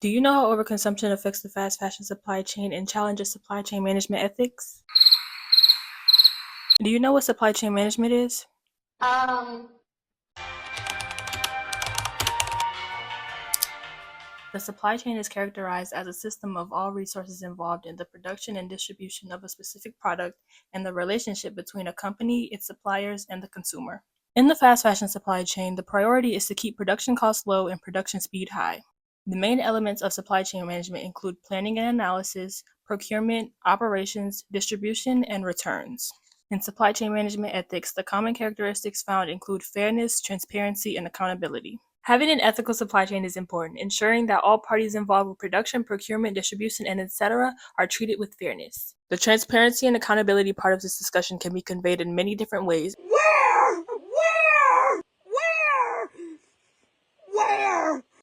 Do you know how overconsumption affects the fast fashion supply chain and challenges supply chain management ethics? Do you know what supply chain management is? The supply chain is characterized as a system of all resources involved in the production and distribution of a specific product and the relationship between a company, its suppliers, and the consumer. In the fast fashion supply chain, the priority is to keep production costs low and production speed high. The main elements of supply chain management include planning and analysis, procurement, operations, distribution, and returns. In supply chain management ethics, the common characteristics found include fairness, transparency, and accountability. Having an ethical supply chain is important, ensuring that all parties involved with production, procurement, distribution, and etc. are treated with fairness. The transparency and accountability part of this discussion can be conveyed in many different ways. Where?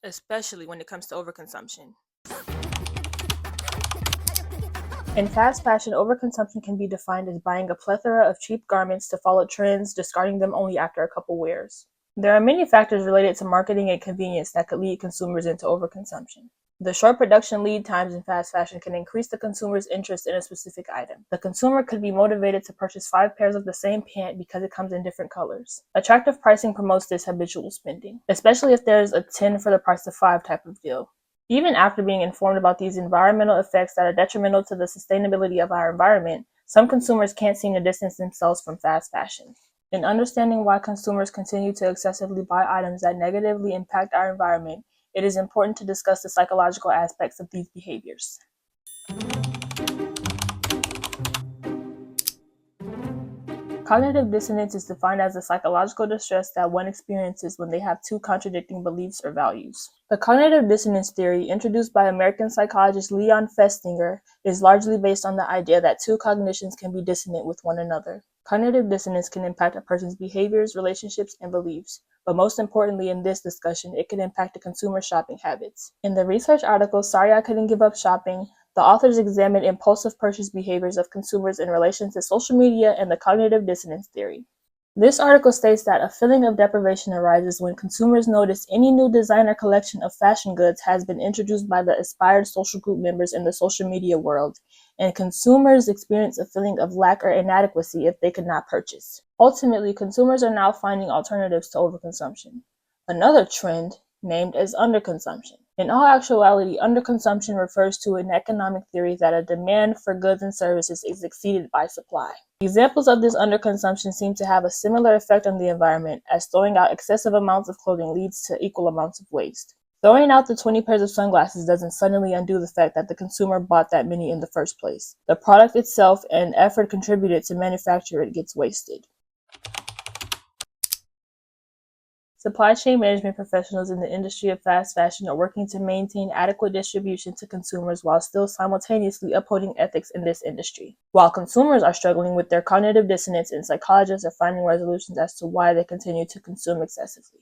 Especially when it comes to overconsumption. In fast fashion, overconsumption can be defined as buying a plethora of cheap garments to follow trends, discarding them only after a couple wears. There are many factors related to marketing and convenience that could lead consumers into overconsumption. The short production lead times in fast fashion can increase the consumer's interest in a specific item. The consumer could be motivated to purchase 5 pairs of the same pant because it comes in different colors. Attractive pricing promotes this habitual spending, especially if there's a 10 for the price of 5 type of deal. Even after being informed about these environmental effects that are detrimental to the sustainability of our environment, some consumers can't seem to distance themselves from fast fashion. In understanding why consumers continue to excessively buy items that negatively impact our environment, it is important to discuss the psychological aspects of these behaviors. Cognitive dissonance is defined as the psychological distress that one experiences when they have two contradicting beliefs or values. The cognitive dissonance theory, introduced by American psychologist Leon Festinger, is largely based on the idea that two cognitions can be dissonant with one another. Cognitive dissonance can impact a person's behaviors, relationships, and beliefs, but most importantly in this discussion, it can impact the consumer shopping habits. In the research article, Sorry I Couldn't Give Up Shopping, the authors examined impulsive purchase behaviors of consumers in relation to social media and the cognitive dissonance theory. This article states that a feeling of deprivation arises when consumers notice any new designer collection of fashion goods has been introduced by the aspired social group members in the social media world, and consumers experience a feeling of lack or inadequacy if they could not purchase. Ultimately, consumers are now finding alternatives to overconsumption. Another trend, named as underconsumption. In all actuality, underconsumption refers to an economic theory that a demand for goods and services is exceeded by supply. Examples of this underconsumption seem to have a similar effect on the environment, as throwing out excessive amounts of clothing leads to equal amounts of waste. Throwing out the 20 pairs of sunglasses doesn't suddenly undo the fact that the consumer bought that many in the first place. The product itself and effort contributed to manufacture it gets wasted. Supply chain management professionals in the industry of fast fashion are working to maintain adequate distribution to consumers while still simultaneously upholding ethics in this industry. While consumers are struggling with their cognitive dissonance and psychologists are finding resolutions as to why they continue to consume excessively.